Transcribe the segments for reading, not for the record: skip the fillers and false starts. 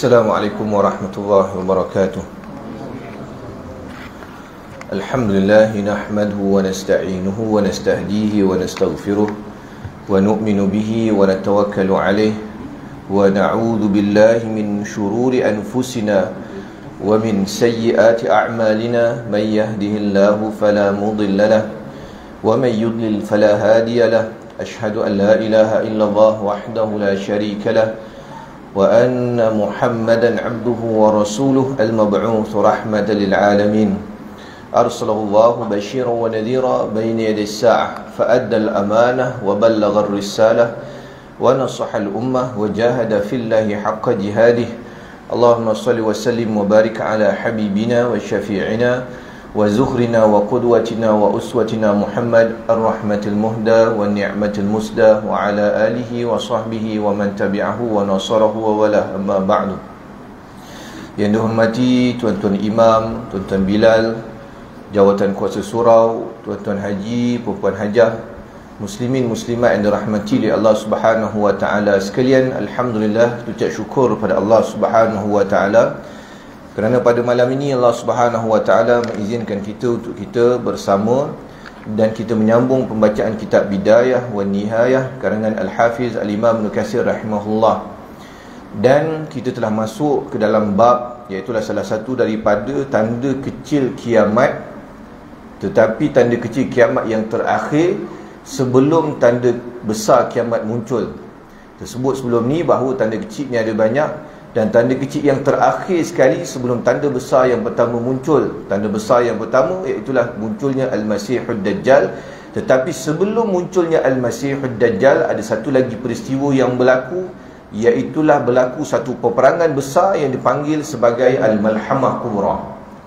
Assalamualaikum warahmatullahi wabarakatuh. Alhamdulillah nahmaduhu wa nasta'inuhu wa nastahdihi wa nastaghfiruh wa nu'minu bihi wa natawakkalu alayh wa na'udzu billahi min shururi anfusina wa min sayyiati a'malina man yahdihillahu fala mudilla lahu wa man yudlil fala hadiya lahu. Ashhadu an la ilaha illallah wahdahu la syarika lahu وأن محمدا عبده ورسوله المبعوث رحمة للعالمين أرسله الله بشيرا ونذيرا بين يدي الساعة فأدى الأمانة وبلغ الرسالة ونصح الأمة وجاهد في الله حق جهاده. اللهم صل وسلم وبارك على حبيبنا وشفيعنا وزهرنا وقدوتنا وأسوتنا محمد الرحمة المهدى والنعمة المسدى وعلى آله وصحبه ومن تبعه ونصره ووله. أما بعد. Yang dihormati Tuan-Tuan Imam, Tuan-Tuan Bilal, Jawatan Kuasa Surau, Tuan-Tuan Haji, Puan-Puan Hajah, Muslimin Muslimat yang dirahmati oleh Allah Subhanahu Wa Taala sekalian, alhamdulillah, ucap syukur pada Allah Subhanahu Wa Taala kerana pada malam ini Allah Subhanahu Wa Taala mengizinkan kita untuk kita bersama dan kita menyambung pembacaan kitab Bidayah wa Nihayah karangan Al-Hafiz Al-Imam Ibn Katsir rahimahullah. Dan kita telah masuk ke dalam bab, iaitu salah satu daripada tanda kecil kiamat, tetapi tanda kecil kiamat yang terakhir sebelum tanda besar kiamat muncul. Tersebut sebelum ni bahawa tanda kecil ni ada banyak, dan tanda kecil yang terakhir sekali sebelum tanda besar yang pertama muncul. Tanda besar yang pertama iaitulah munculnya Al-Masihud Dajjal. Tetapi sebelum munculnya Al-Masihud Dajjal ada satu lagi peristiwa yang berlaku, iaitulah berlaku satu peperangan besar yang dipanggil sebagai Al-Malhamah Kubra.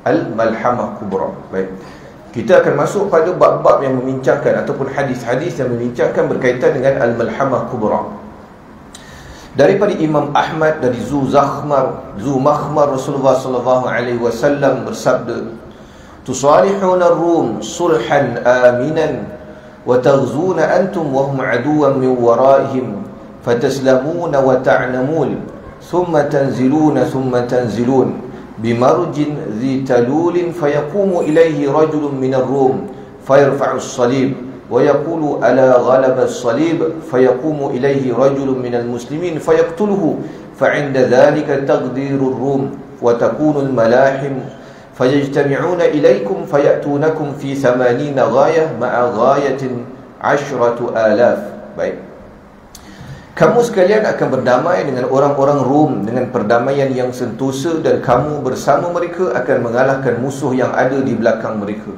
Al-Malhamah Kubra. Baik, kita akan masuk pada bab-bab yang membincangkan ataupun hadis-hadis yang membincangkan berkaitan dengan Al-Malhamah Kubra. Daripada Imam Ahmad dari Zumakhmar Rasulullah sallallahu alaihi wasallam bersabda, "Tusalihuna ar-rum sulhan aminan wa taghzuna antum wa hum aduwan min waraihim fataslamuna wa ta'namun thumma tanzilun bimarjin dhi talulin fayaqumu ilayhi rajulun min ar-rum fayarfa'u as-salib ويقول ألا غلب الصليب فيقوم إليه رجل من المسلمين فيقتله فعند ذلك تغدير الروم وتكون الملاحم فيجتمعون إليكم فيأتونكم في 80 غاية مع غاية 10,000." Baik, kamu sekalian akan berdamai dengan orang-orang Rom dengan perdamaian yang sentosa, dan kamu bersama mereka akan mengalahkan musuh yang ada di belakang mereka.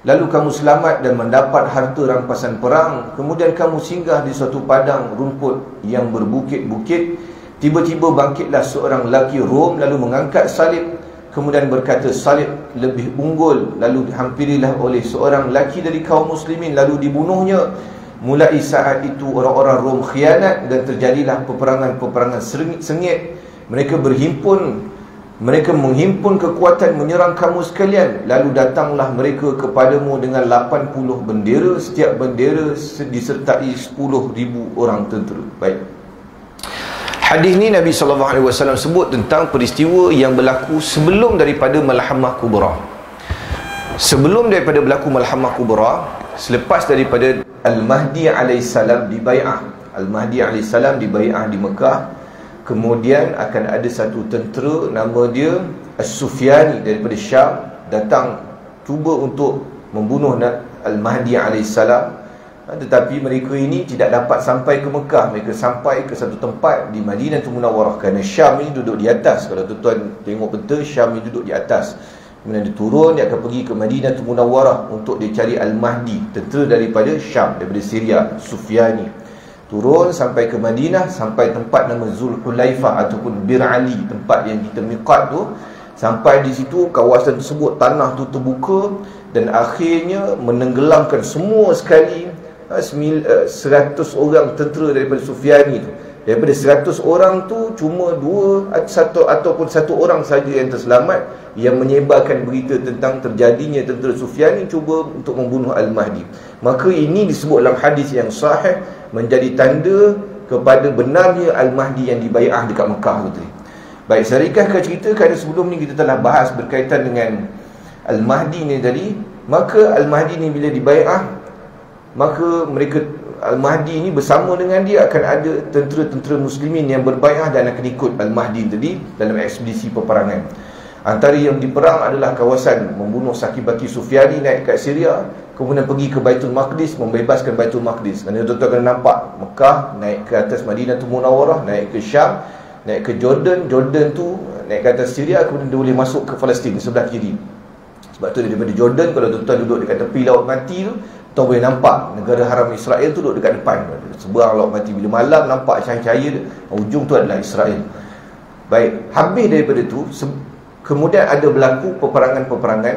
Lalu kamu selamat dan mendapat harta rampasan perang. Kemudian kamu singgah di suatu padang rumput yang berbukit-bukit. Tiba-tiba bangkitlah seorang lelaki Rom, lalu mengangkat salib, kemudian berkata, "Salib lebih unggul." Lalu dihampirilah oleh seorang lelaki dari kaum muslimin, lalu dibunuhnya. Mulai saat itu orang-orang Rom khianat, dan terjadilah peperangan-peperangan sengit. Mereka menghimpun kekuatan menyerang kamu sekalian. Lalu datanglah mereka kepadamu dengan 80 bendera. Setiap bendera disertai 10,000 orang tentera. Baik, hadis ni Nabi SAW sebut tentang peristiwa yang berlaku sebelum daripada Malhamah Kubra. Sebelum daripada berlaku Malhamah Kubra, selepas daripada Al-Mahdi alaihissalam dibai'ah. Al-Mahdi alaihissalam dibai'ah di Mekah. Kemudian akan ada satu tentera, nama dia As-Sufyani daripada Syam, datang cuba untuk membunuh Al-Mahdi alaihissalam. Tetapi mereka ini tidak dapat sampai ke Mekah. Mereka sampai ke satu tempat di Madinatul Munawwarah, kerana Syam ini duduk di atas. Kalau tuan-tuan tengok peta, Syam ini duduk di atas. Kemudian dia turun, dia akan pergi ke Madinatul Munawwarah untuk dia cari Al-Mahdi, tentera daripada Syam, daripada Syria, Sufyani. Turun sampai ke Madinah, sampai tempat nama Zulhulaifah ataupun Bir Ali, tempat yang kita miqat tu. Sampai di situ, kawasan tersebut, tanah tu terbuka, dan akhirnya menenggelamkan semua sekali 100 orang tentera daripada Sufyani tu. Daripada 100 orang tu, cuma satu orang saja yang terselamat, yang menyebarkan berita tentang terjadinya tentera Sufyani cuba untuk membunuh Al-Mahdi. Maka ini disebut dalam hadis yang sahih menjadi tanda kepada benarnya Al-Mahdi yang dibai'ah dekat Mekah tu tadi. Baik, saya ringkaskan cerita kerana sebelum ni kita telah bahas berkaitan dengan Al-Mahdi ni tadi. Maka Al-Mahdi ni bila dibai'ah, maka mereka Al-Mahdi ni bersama dengan dia akan ada tentera-tentera muslimin yang berbai'ah dan akan ikut Al-Mahdi tadi dalam ekspedisi peperangan. Antara yang diperang adalah kawasan membunuh Saki-Baki Sufyani, naik kat Syria, kemudian pergi ke Baitul Maqdis, membebaskan Baitul Maqdis. Kerana tuan-tuan kena nampak, Mekah naik ke atas Madinatul Munawwarah, naik ke Syam, naik ke Jordan, Jordan tu naik ke atas Syria, kemudian dia boleh masuk ke Palestin sebelah kiri. Sebab tu daripada Jordan, kalau tuan-tuan duduk dekat tepi Laut Mati tu, tuan boleh nampak negara haram Israel tu duduk dekat depan, seberang Laut Mati. Bila malam nampak cahaya dia, ujung tu adalah Israel. Baik, habis daripada tu kemudian ada berlaku peperangan-peperangan,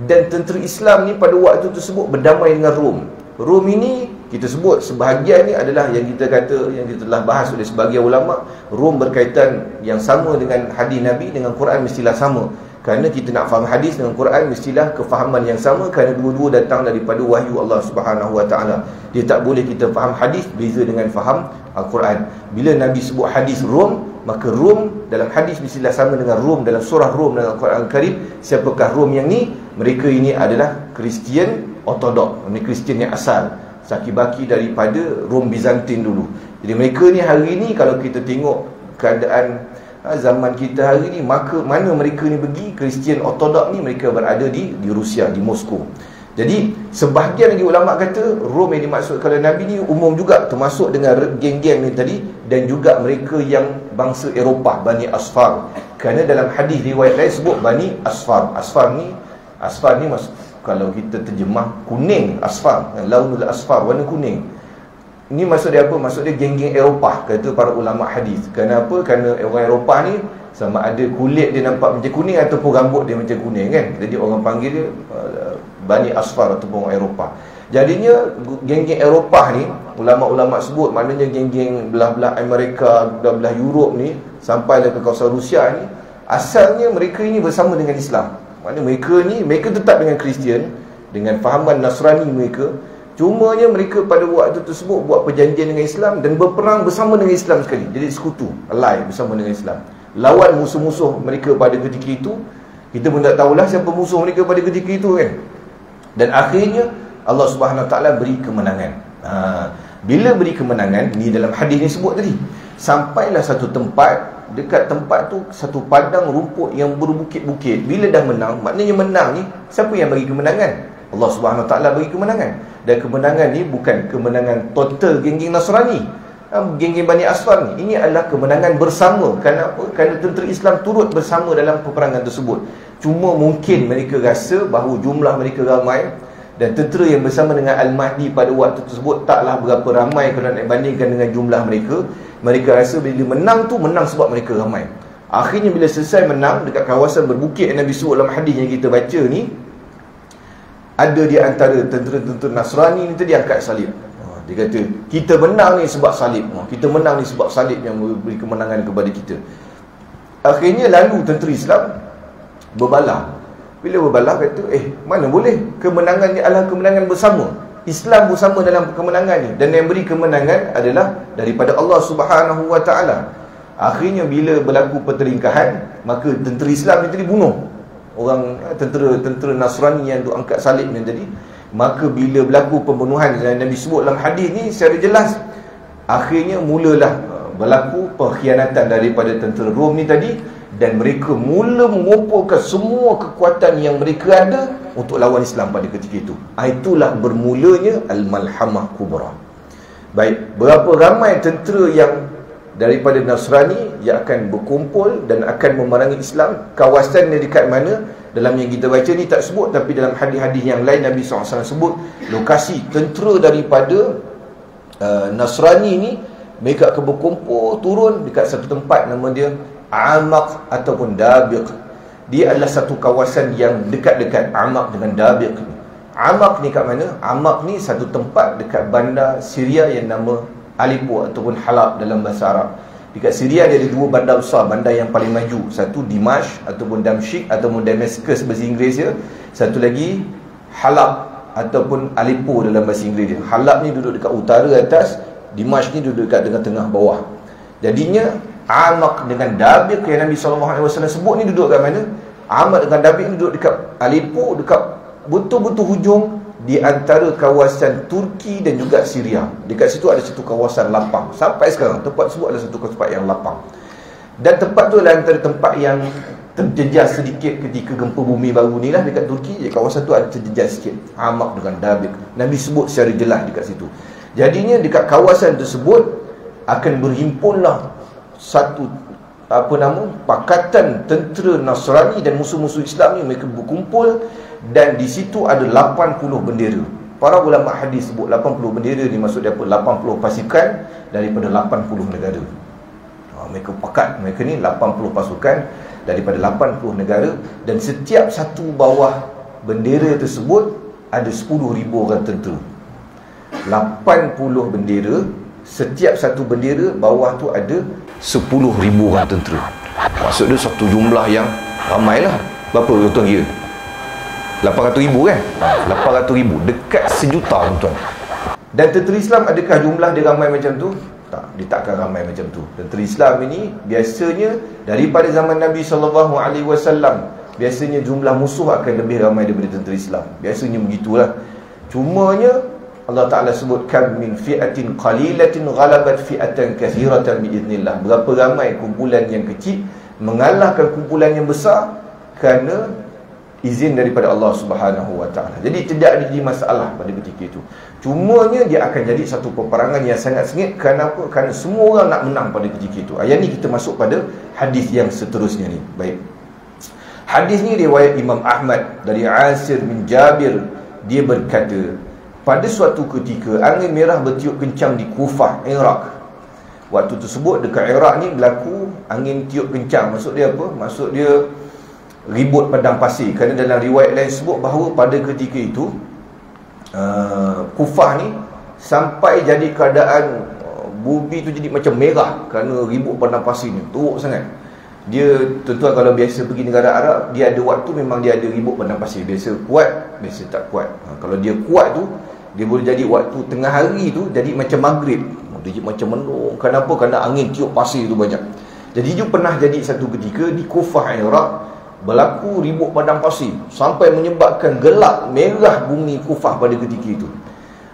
dan tentera Islam ni pada waktu tersebut berdamai dengan Rom. Rom ini kita sebut sebahagian ni adalah yang kita kata, yang kita telah bahas oleh sebahagian ulama, Rom berkaitan yang sama dengan hadis Nabi, dengan Quran mestilah sama. Kerana kita nak faham hadis dengan Quran mestilah kefahaman yang sama, kerana dua-dua datang daripada wahyu Allah Subhanahu Wa Taala. Dia tak boleh kita faham hadis beza dengan faham Al-Quran. Bila Nabi sebut hadis Rom, maka Rom dalam hadis mestilah sama dengan Rom dalam surah Rom dalam Al-Quran Al-Karim. Siapakah Rom yang ni? Mereka ini adalah Kristian Ortodok, mereka Kristian yang asal, Saki-Baki daripada Rom Bizantin dulu. Jadi mereka ni hari ni kalau kita tengok keadaan zaman kita hari ni, maka mana mereka ni pergi? Kristian Ortodok ni mereka berada di Rusia, di Moskow. Jadi sebahagian lagi ulama kata Rom yang dimaksudkan oleh Nabi ni umum juga, termasuk dengan geng-geng ni tadi, dan juga mereka yang bangsa Eropah, Bani Asfar. Kerana dalam hadis riwayat lain sebut Bani Asfar. Asfar ni kalau kita terjemah kuning, asfar, launul asfar, warna kuning. Ini maksud dia apa? Maksud dia geng-geng Eropah, kata para ulama hadis. Kenapa? Kerana orang Eropah ni sama ada kulit dia nampak macam kuning ataupun rambut dia macam kuning kan. Jadi orang panggil dia Bani Asfar ataupun orang Eropah. Jadinya geng-geng Eropah ni, ulama-ulama sebut maknanya geng-geng belah-belah Amerika, belah-belah Europe ni, sampailah ke kawasan Rusia ni, asalnya mereka ini bersama dengan Islam. Maknanya mereka tetap dengan Kristian, dengan fahaman Nasrani mereka. Cumanya mereka pada waktu tersebut buat perjanjian dengan Islam dan berperang bersama dengan Islam sekali. Jadi sekutu, ally bersama dengan Islam, lawan musuh-musuh mereka pada ketika itu. Kita pun tak tahulah siapa musuh mereka pada ketika itu kan. Dan akhirnya Allah Subhanahu Wa Taala beri kemenangan. Bila beri kemenangan, ni dalam hadis ni sebut tadi, sampailah satu tempat, dekat tempat tu satu padang rumput yang berbukit-bukit. Bila dah menang, maknanya menang ni siapa yang bagi kemenangan? Allah Subhanahu Wa Taala bagi kemenangan. Dan kemenangan ni bukan kemenangan total geng-geng Nasrani, geng-geng Bani Asfar ni. Ini adalah kemenangan bersama. Kenapa? Kerana tentera Islam turut bersama dalam peperangan tersebut. Cuma mungkin mereka rasa bahawa jumlah mereka ramai, dan tentera yang bersama dengan Al-Mahdi pada waktu tersebut taklah berapa ramai kalau nak bandingkan dengan jumlah mereka. Mereka rasa bila menang tu, menang sebab mereka ramai. Akhirnya bila selesai menang dekat kawasan berbukit yang Nabi sebut dalam hadis yang kita baca ni, ada di antara tentera-tentera Nasrani ni tadi angkat salib. Dia kata, kita menang ni sebab salib. Kita menang ni sebab salib yang memberi kemenangan kepada kita. Akhirnya lalu tentera Islam berbalah. Bila berbalah kata, mana boleh, kemenangan ni adalah kemenangan bersama. Islam bersama dalam kemenangan ni, dan yang beri kemenangan adalah daripada Allah Subhanahu Wa Taala. Akhirnya bila berlaku pertelingkahan, maka tentera Islam ni tadi bunuh orang tentera Nasrani yang duk angkat salib ni tadi. Maka bila berlaku pembunuhan yang Nabi sebut dalam hadis ni secara jelas, akhirnya mulalah berlaku pengkhianatan daripada tentera Rom ni tadi, dan mereka mula mengumpulkan semua kekuatan yang mereka ada untuk lawan Islam pada ketika itu. Itulah bermulanya Al-Malhamah Kubra. Baik, berapa ramai tentera yang daripada Nasrani yang akan berkumpul dan akan memerangi Islam, kawasan ni dekat mana, dalam yang kita baca ni tak sebut, tapi dalam hadis-hadis yang lain Nabi SAW sebut lokasi tentera daripada Nasrani ni. Mereka akan berkumpul turun dekat satu tempat, nama dia Amaq ataupun Dabiq. Dia adalah satu kawasan yang dekat-dekat Amaq dengan Dabiq ni. Amaq ni kat mana? Amaq ni satu tempat dekat bandar Syria yang nama Aleppo ataupun Halab dalam bahasa Arab. Dekat Syria dia ada dua bandar besar, bandar yang paling maju. Satu Dimashq ataupun Damsyik ataupun Damascus bahasa Inggeris dia. Satu lagi Halab ataupun Aleppo dalam bahasa Inggeris dia. Halab ni duduk dekat utara atas, Dimashq ni duduk dekat tengah-tengah bawah. Jadinya Amaq dengan Dabiq yang Nabi SAW sebut ni duduk kat mana? Amaq dengan Dabiq ni duduk dekat Aleppo, dekat betul-betul hujung di antara kawasan Turki dan juga Syria. Dekat situ ada satu kawasan lapang. Sampai sekarang tempat tersebut adalah satu tempat yang lapang. Dan tempat tu adalah antara tempat yang terjejas sedikit ketika gempa bumi baru ni lah dekat Turki. Kawasan tu ada terjejas sikit. Amaq dengan Dabiq, Nabi sebut secara jelas dekat situ. Jadinya dekat kawasan tersebut akan berhimpunlah satu pakatan tentera Nasrani dan musuh-musuh Islam ni. Mereka berkumpul dan di situ ada 80 bendera. Para ulama hadis sebut 80 bendera ni maksud dia apa? 80 pasukan daripada 80 negara. Mereka pakat, mereka ni 80 pasukan daripada 80 negara, dan setiap satu bawah bendera tersebut ada 10,000 orang tentera. 80 bendera, setiap satu bendera bawah tu ada 10,000 orang tentera. Maksud dia satu jumlah yang ramai lah. Berapa tuan kira? 800,000 kan? 800,000, dekat sejuta tuan. Dan tentera Islam adakah jumlah dia ramai macam tu? Tak, dia takkan ramai macam tu. Tentera Islam ini biasanya daripada zaman Nabi SAW, biasanya jumlah musuh akan lebih ramai daripada tentera Islam. Biasanya begitulah. Cumanya Allah Ta'ala sebut kam min fi'atin qalilatin ghalabat fi'atan kathiratan biiznillah. Berapa ramai kumpulan yang kecil mengalahkan kumpulan yang besar kerana izin daripada Allah Subhanahu Wa Ta'ala. Jadi tidak ada masalah pada ketika itu. Cumanya dia akan jadi satu peperangan yang sangat sengit. Kerana apa? Kerana semua orang nak menang pada ketika itu. Ayat ni kita masuk pada hadis yang seterusnya ni. Baik. Hadis ni riwayat Imam Ahmad dari Asir bin Jabir. Dia berkata, pada suatu ketika angin merah bertiup kencang di Kufah, Iraq. Waktu tersebut dekat Iraq ni berlaku angin tiup kencang. Maksud dia apa? Maksud dia ribut padang pasir. Kerana dalam riwayat lain sebut bahawa pada ketika itu Kufah ni sampai jadi keadaan bumi tu jadi macam merah kerana ribut padang pasir ni teruk sangat. Dia tuan-tuan kalau biasa pergi negara Arab, dia ada waktu memang dia ada ribut padang pasir. Biasa kuat, biasa tak kuat. Kalau dia kuat tu, dia boleh jadi waktu tengah hari tu jadi macam maghrib. Dia macam mendung. Kenapa? Kerana angin tiup pasir tu banyak. Jadi dia pernah jadi satu ketika di Kufah, Iraq, berlaku ribut padang pasir sampai menyebabkan gelap merah bumi Kufah pada ketika itu.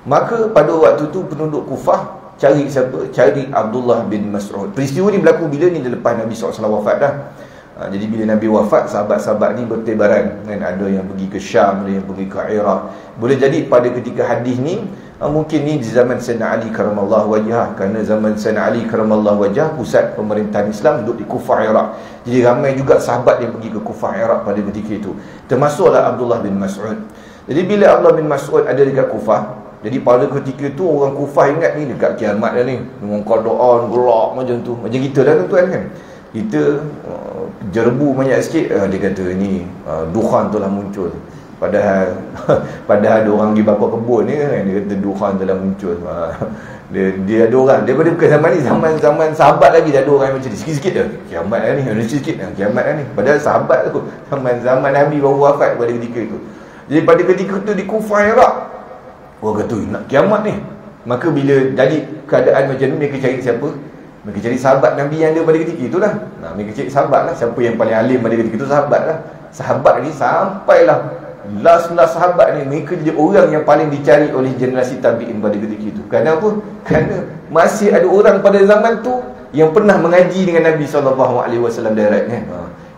Maka pada waktu tu penduduk Kufah cari siapa? Cari Abdullah bin Mas'ud. Peristiwa ni berlaku bila ni? Lepas Nabi SAW wafat dah. Jadi bila Nabi wafat, sahabat-sahabat ni bertebaran kan? Ada yang pergi ke Syam, ada yang pergi ke Iraq. Boleh jadi pada ketika hadis ni mungkin ni di zaman Sayyidina Ali karamallahu wajhah. Kerana zaman Sayyidina Ali karamallahu wajhah, pusat pemerintahan Islam duduk di Kufah, Iraq. Jadi ramai juga sahabat yang pergi ke Kufah, Iraq pada ketika itu. Termasuklah Abdullah bin Mas'ud. Jadi bila Abdullah bin Mas'ud ada dekat Kufah, jadi pada ketika itu orang Kufah ingat ni dekat kiamat dah ni, dengan keadaan gelap macam tu. Macam kita dah tuan kan. Kita jerbu banyak sikit, dia kata ni dukhan telah muncul. Padahal padahal ada orang di bapa kebun ni kan, dia kata dukhan telah muncul. Dia ada orang daripada bukan zaman ni, zaman sahabat lagi dah ada orang yang macam ni. Sikit-sikit dah kiamat dah ni, ada sikit dah kiamat dah ni. Padahal sahabat tu zaman Nabi baru wafat pada ketika itu. Jadi pada ketika itu di Kufah, Iraq, orang kata nak kiamat ni. Maka bila jadi keadaan macam ni, mereka cari siapa? Mereka cari sahabat Nabi yang ada pada ketika itu lah. Mereka cari sahabat lah. Siapa yang paling alim pada ketika itu? Sahabat lah. Sahabat ni sampailah last sahabat ni, mereka jadi orang yang paling dicari oleh generasi tabi'in pada ketika itu. Kerana apa? Kerana masih ada orang pada zaman tu yang pernah mengaji dengan Nabi SAW direct kan.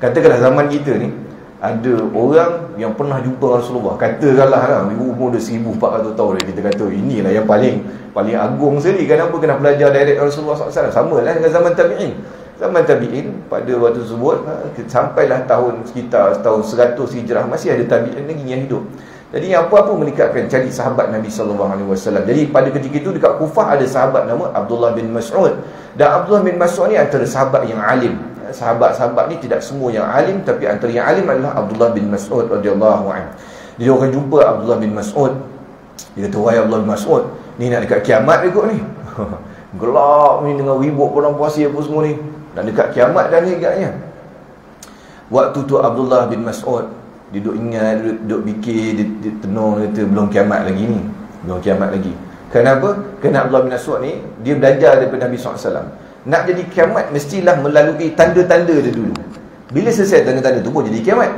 Katakanlah zaman kita ni ada orang yang pernah jumpa Rasulullah. Katakanlah lah, umur dah 1400 tahun kita kata inilah yang paling agung sekali. Kenapa? Kena belajar direct Rasulullah SAW. Sama lah dengan zaman tabi'in. Zaman tabi'in pada waktu tersebut sampailah sekitar tahun 100 Hijrah, masih ada tabi'in lagi yang hidup. Jadi apa-apa mereka akan cari sahabat Nabi SAW. Jadi pada ketika itu dekat Kufah ada sahabat nama Abdullah bin Mas'ud. Dan Abdullah bin Mas'ud ni antara sahabat yang alim. Sahabat-sahabat ni tidak semua yang alim, tapi antara yang alim adalah Abdullah bin Mas'ud radhiyallahu anhu. Jadi orang jumpa Abdullah bin Mas'ud, dia kata, wahai Abdullah bin Mas'ud, ni nak dekat kiamat dia kot ni. Gelap ni dengan ribut padang pasir apa semua ni. Dan dekat kiamat dah ni agaknya. Waktu tu Abdullah bin Mas'ud dia duduk ingat, duduk fikir, dia tenung, dia kata belum kiamat lagi ni. Belum kiamat lagi. Kenapa? Kerana Abdullah bin Mas'ud ni dia belajar daripada Nabi SAW. Nak jadi kiamat mestilah melalui tanda-tanda dia dulu. Bila selesai tanda-tanda tu pun jadi kiamat.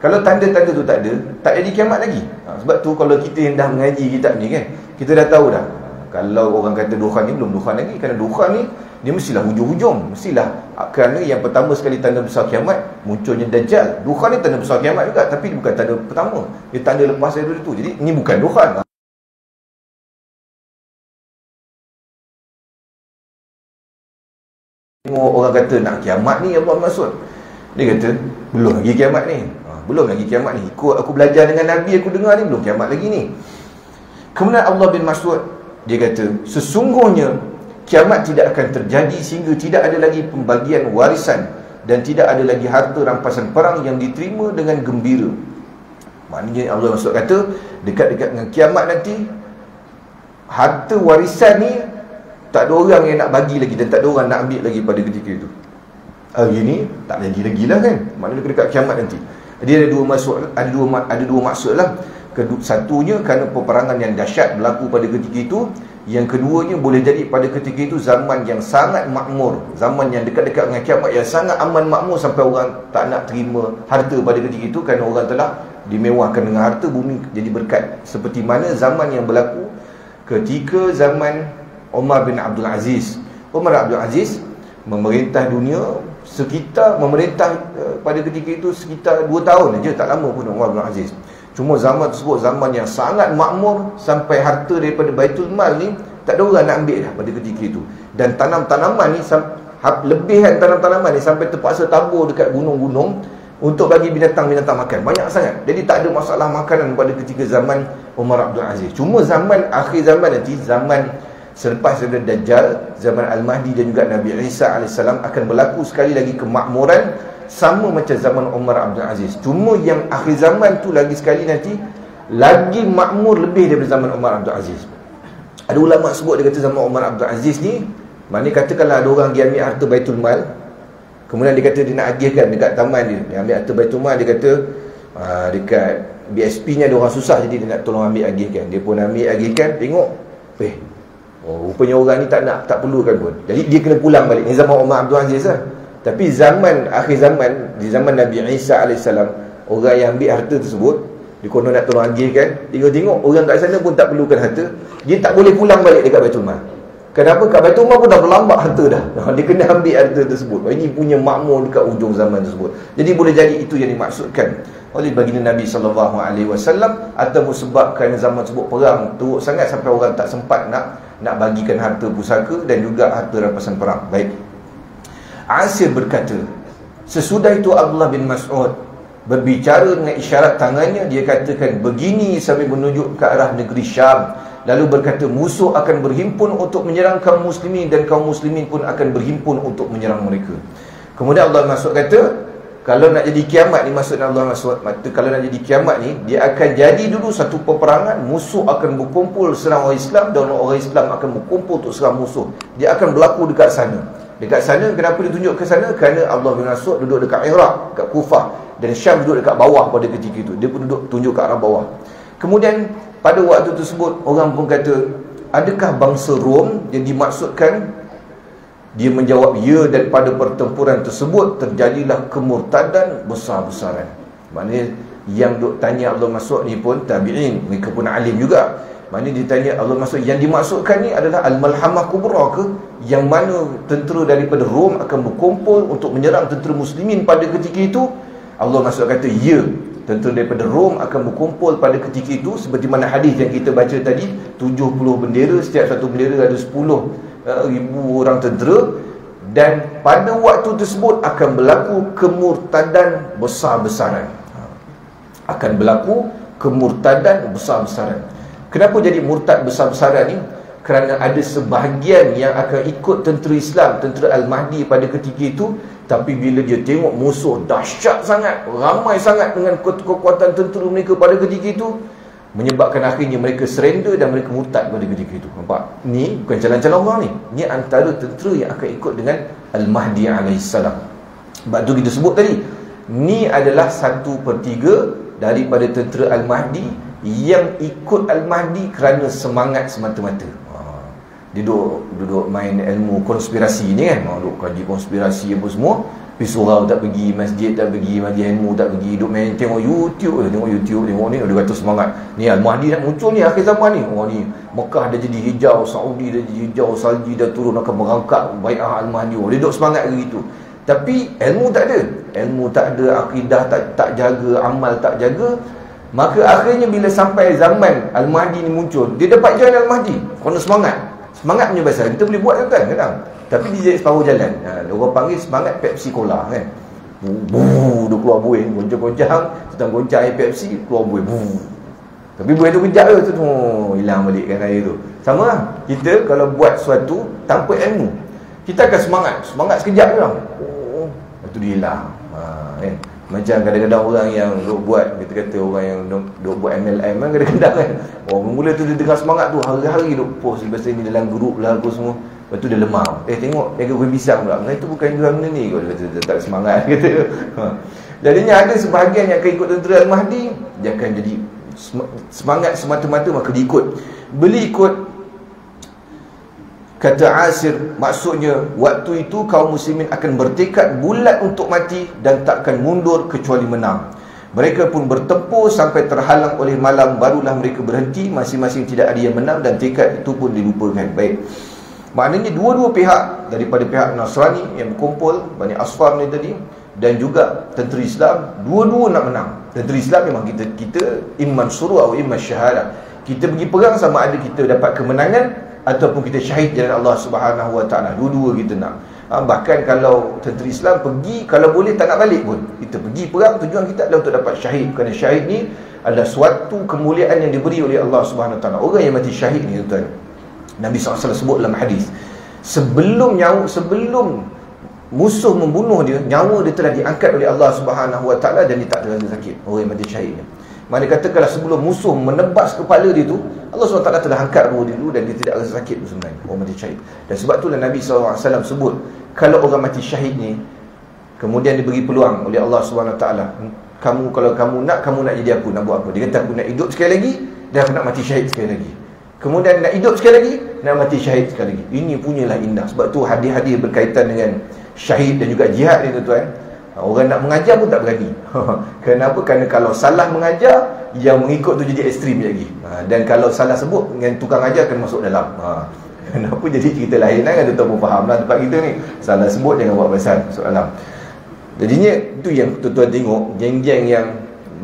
Kalau tanda-tanda tu tak ada, tak jadi kiamat lagi. Sebab tu kalau kita yang dah mengaji kitab ni kan, kita dah tahu dah. Kalau orang kata dukhan ni, belum dukhan lagi. Kerana dukhan ni, dia mestilah hujung-hujung. Mestilah, kerana yang pertama sekali tanda besar kiamat, munculnya Dajjal. Dukhan ni tanda besar kiamat juga, tapi bukan tanda pertama. Dia tanda lepas daripada tu. Jadi ni bukan dukhan. Tengok orang kata nak kiamat ni Allah maksud. Dia kata belum lagi kiamat ni. Belum lagi kiamat ni. Aku belajar dengan Nabi, aku dengar ni belum kiamat lagi ni. Kemudian Allah bin Mas'ud dia kata sesungguhnya kiamat tidak akan terjadi sehingga tidak ada lagi pembagian warisan dan tidak ada lagi harta rampasan perang yang diterima dengan gembira. Maknanya Allah maksud kata dekat-dekat dengan kiamat nanti harta warisan ni tak ada orang yang nak bagi lagi dan tak ada orang nak ambil lagi pada ketika itu. Hari ni tak lagi lah kan. Maknanya dekat kiamat nanti. Dia ada dua maksud lah. Satunya kerana peperangan yang dahsyat berlaku pada ketika itu. Yang keduanya boleh jadi pada ketika itu zaman yang sangat makmur, zaman yang dekat-dekat dengan kiamat yang sangat aman makmur sampai orang tak nak terima harta pada ketika itu kerana orang telah dimewahkan dengan harta, bumi jadi berkat. Seperti mana zaman yang berlaku ketika zaman Umar bin Abdul Aziz. Umar bin Abdul Aziz memerintah dunia memerintah pada ketika itu sekitar 2 tahun saja, tak lama pun Umar bin Abdul Aziz. Cuma zaman tersebut zaman yang sangat makmur sampai harta daripada Baitul Mal ni tak ada orang nak ambil dah pada ketika itu. Dan tanam-tanaman ni lebihan tanam-tanaman ni sampai terpaksa tabur dekat gunung-gunung untuk bagi binatang-binatang makan. Banyak sangat. Jadi tak ada masalah makanan pada ketika zaman Umar Abdul Aziz. Cuma zaman akhir zaman nanti, zaman selepas daripada Dajjal, zaman Al-Mahdi dan juga Nabi Isa AS akan berlaku sekali lagi kemakmuran sama macam zaman Umar Abdul Aziz. Cuma yang akhir zaman tu lagi sekali nanti lagi makmur lebih daripada zaman Umar Abdul Aziz. Ada ulama sebut, dia kata zaman Umar Abdul Aziz ni, maknanya katakanlah ada orang dia ambil harta Baitul Mal, kemudian dia kata dia nak agihkan dekat taman dia ambil harta Baitul Mal, dia kata dekat BSP ni ada orang susah, jadi dia nak tolong ambil agihkan. Dia pun ambil agihkan, tengok rupanya orang ni tak perlukan pun, jadi dia kena pulang balik. Ni zaman Umar Abdul Aziz lah. Tapi zaman akhir zaman, di zaman Nabi Isa AS, orang yang ambil harta tersebut, dia konon nak tolong agihkan, tengok orang kat sana pun tak perlukan harta, dia tak boleh pulang balik dekat Baitul Mal. Kenapa? Kat Baitul Mal pun dah berlambak harta dah. Dia kena ambil harta tersebut. Ini punya makmur dekat ujung zaman tersebut. Jadi boleh jadi itu yang dimaksudkan oleh baginda Nabi SAW, atau sebabkan zaman tersebut perang teruk sangat sampai orang tak sempat nak bagikan harta pusaka dan juga harta rampasan perang. Baik. Asir berkata, sesudah itu Abdullah bin Mas'ud berbicara dengan isyarat tangannya, dia katakan begini sambil menunjuk ke arah negeri Syam, lalu berkata musuh akan berhimpun untuk menyerang kaum muslimin dan kaum muslimin pun akan berhimpun untuk menyerang mereka. Kemudian Allah Mas'ud kata, kalau nak jadi kiamat ni, maksud Allah Mas'ud, kalau nak jadi kiamat ni, dia akan jadi dulu satu peperangan, musuh akan berkumpul serang orang Islam dan orang Islam akan berkumpul untuk serang musuh. Dia akan berlaku dekat sana. Dekat sana, kenapa dia tunjuk ke sana? Kerana Allah bin Mas'ud duduk dekat Iraq, dekat Kufah, dan Syam duduk dekat bawah pada ketika itu. Dia pun tunjuk ke arah bawah. Kemudian pada waktu tersebut, orang pun kata, adakah bangsa Rom yang dimaksudkan? Dia menjawab, ya, dan pada pertempuran tersebut terjadilah kemurtadan besar-besaran. Maknanya yang duk tanya Allah Mas'ud ni pun tabi'in, mereka pun alim juga. Maknanya ditanya Allah Mas'ud, yang dimaksudkan ni adalah Al-Malhamah Kubra ke? Yang mana tentera daripada Rom akan berkumpul untuk menyerang tentera muslimin pada ketika itu? Allah Mas'ud kata, ya, tentera daripada Rom akan berkumpul pada ketika itu. Seperti mana hadis yang kita baca tadi, 70 bendera, setiap satu bendera ada 10,000 orang tentera. Dan pada waktu tersebut akan berlaku kemurtadan besar-besaran. Akan berlaku kemurtadan besar-besaran. Kenapa jadi murtad besar-besaran ni? Kerana ada sebahagian yang akan ikut tentera Islam, tentera Al-Mahdi pada ketika itu, tapi bila dia tengok musuh dahsyat sangat, ramai sangat dengan kekuatan tentera mereka pada ketika itu, menyebabkan akhirnya mereka surrender dan mereka murtad pada ketika itu. Nampak? Ni bukan calon-calon orang ni. Ni antara tentera yang akan ikut dengan Al-Mahdi alaihissalam. Sebab tu kita sebut tadi, ni adalah 1/3 daripada tentera Al-Mahdi yang ikut Al-Mahdi kerana semangat semata-mata. Dia duduk main ilmu konspirasi ni kan, duduk kaji konspirasi apa semua. Pergi surau tak pergi, masjid tak pergi, majlis ilmu tak pergi, duduk main tengok YouTube, tengok ni. Dia kata semangat, ni Al-Mahdi nak muncul ni akhir zaman ni. Oh ni Mekah dah jadi hijau, Saudi dah jadi hijau, salji dah turun, akan merangkak bai'ah Al-Mahdi. Dia duduk semangat begitu. Tapi ilmu tak ada, akidah tak jaga, amal tak jaga. Maka akhirnya bila sampai zaman Al-Mahdi ni muncul, dia dapat join Al-Mahdi kerana semangat punya pasal. Kita boleh buat kan kadang, tapi dia separuh jalan. Orang panggil semangat Pepsi Cola kan. Dia keluar buih, goncang-goncang, sedang goncang air Pepsi, keluar buih. Tapi buih tu kejap tu hilang balik kan air tu. Sama lah, kita kalau buat sesuatu tanpa ilmu, kita akan semangat sekejap je lah. Lepas tu dia hilang. Kan? Macam kadang-kadang orang yang kita kata orang yang duk buat MLM kan, kadang-kadang kan, mula tu dia dengar semangat tu, hari-hari duk post lepas ni dalam grup lah apa semua. Lepas tu dia lemah. Tengok jaga kuih pisang pula. Itu bukan jual benda ni. Dia kata tak semangat kata. Jadinya ada sebahagian yang akan ikut tentera Al-Mahdi, dia akan jadi semangat semata-mata, maka dia ikut. Beli ikut. Kata Asir, maksudnya waktu itu kaum muslimin akan bertekad bulat untuk mati dan takkan mundur kecuali menang. Mereka pun bertempur sampai terhalang oleh malam, barulah mereka berhenti. Masing-masing tidak ada yang menang dan tekad itu pun dilupakan. Baik, maknanya dua-dua pihak, daripada pihak Nasrani yang berkumpul, Bani Asfar ni tadi, dan juga tentera Islam, dua-dua nak menang. Tentera Islam memang kita imman suruh atau imman syahadah. Kita pergi perang sama ada kita dapat kemenangan ataupun kita syahid jalan Allah Subhanahu Wa Taala. Dua-dua kita nak. Bahkan kalau tentera Islam pergi, kalau boleh tak nak balik pun, kita pergi perang, tujuan kita adalah untuk dapat syahid. Kerana syahid ni adalah suatu kemuliaan yang diberi oleh Allah Subhanahu Wa Taala. Orang yang mati syahid ni, tuan, Nabi SAW sebut dalam hadis, sebelum musuh membunuh dia, nyawa dia telah diangkat oleh Allah Subhanahu Wa Taala dan dia tak terasa sakit. Orang yang mati syahid ni, mana katakanlah sebelum musuh menebas kepala dia tu, Allah SWT telah angkat roh dia dulu dan dia tidak rasa sakit tu sebenarnya, orang mati syahid. Dan sebab itulah Nabi SAW sebut, kalau orang mati syahid ni kemudian diberi peluang oleh Allah SWT, kalau kamu nak jadi apa, nak buat apa? Dia kata aku nak hidup sekali lagi dan aku nak mati syahid sekali lagi. Kemudian nak hidup sekali lagi, nak mati syahid sekali lagi. Ini punyalah indah. Sebab tu hadis-hadis berkaitan dengan syahid dan juga jihad ni, tuan-tuan, orang nak mengajar pun tak berani. Kenapa? Kerana kalau salah mengajar, yang mengikut tu jadi ekstrim lagi. Dan kalau salah sebut, dengan tukang ajar akan masuk dalam. Kenapa? Jadi cerita lain lah kan, tuan-tuan pun faham lah tempat kita ni. Salah sebut, jangan buat pasal masuk dalam. Jadinya itu yang tuan-tuan tengok, geng-geng yang